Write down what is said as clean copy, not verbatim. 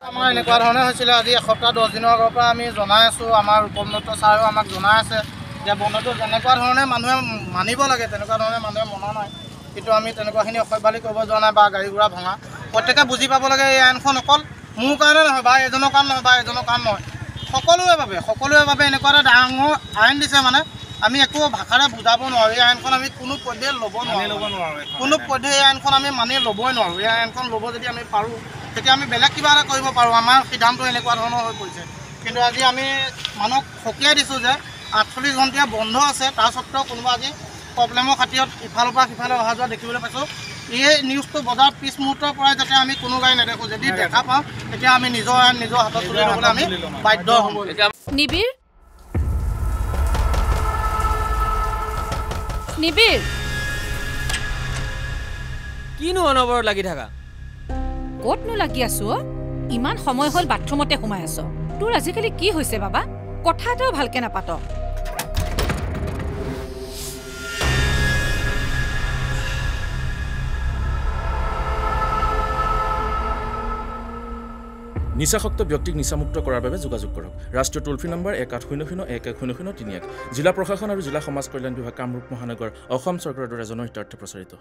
আমাৰ এনেকুৱা ধৰণে হৈছিলে আজি এসপ্তাহ 10 দিনৰ আগৰ পৰা আমি জনাই আছোঁ আমাৰ উপন্নত ছাৰেও আমাক জনাই আছে যে বন্ধটো যেনেকুৱা ধৰণে মানুহে মানিব লাগে তেনেকুৱা ধৰণে মানুহে মনা নাই কিন্তু আমি তেনেকুৱাখিনি অসভ্যালি কৰিব যোৱা নাই বা গাড়ী ঘোঁৰা ভঙা প্ৰত্যেকে বুজি পাব লাগে এই আইনখন অকল মোৰ কাৰণে নহয় বা এজনৰ কাৰণ নহয় বা এজনৰ কাৰণ নহয় সকলোৰে বাবে এনেকুৱা এটা ডাঙৰ আইন দিছে মানে আমি একো ভাষাৰে বুজাব নোৱাৰোঁ এই আইনখন আমি কোনো পধ্যেই ল'ব নোৱাৰোঁ কোনো পধ্যেই এই আইনখন আমি মানি ল'বই নোৱাৰোঁ এই আইনখন ল'ব যদি আমি পাৰোঁ তেতিয়া আমি বেলেগ কিবা এটা কৰিব পাৰোঁ আমাৰ সিদ্ধান্ত এনেকুৱা ধৰণৰ হৈ পৰিছে কিন্তু আজি আমি মানুহক সকীয়াই দিছোঁ যে 48 ঘণ্টীয়া বন্ধ আছে তাৰ স্বত্তেও কোনোবা আজি প্ৰব্লেমৰ খাতিৰত ইফালৰ পৰা সিফালে অহা যোৱা দেখিবলৈ পাইছোঁ এই নিউজটো বজাৰত পিছ মুহূৰ্তৰ পৰাই যাতে আমি কোনো গাড়ী নেদেখোঁ যদি দেখা পাওঁ তেতিয়া আমি নিজৰ আইন নিজৰ হাতত তুলি ল'বলৈ আমি বাধ্য হ'ম নিবিৰ কিনো অনবৰত লাগি থাকা ক'তনো লাগি আছো ইমান সময় হ'ল বাথৰুমতে সোমাই আছ তোৰ আজিকালি কি হৈছে বাবা কথা এটাও ভালকে নাপাত নিচাসক্ত ব্যক্তিক নিচামুক্ত কৰাৰ বাবে যোগাযোগ কৰক ৰাষ্ট্ৰীয় টোল ফ্ৰী নম্বৰ 1800 1100 31 জিলা প্ৰশাসন আৰু জিলা সমাজ কল্যাণ বিভাগ কামৰূপ মহানগৰ অসম চৰকাৰৰ দ্বাৰা জনহিতাৰ্থে প্ৰচাৰিত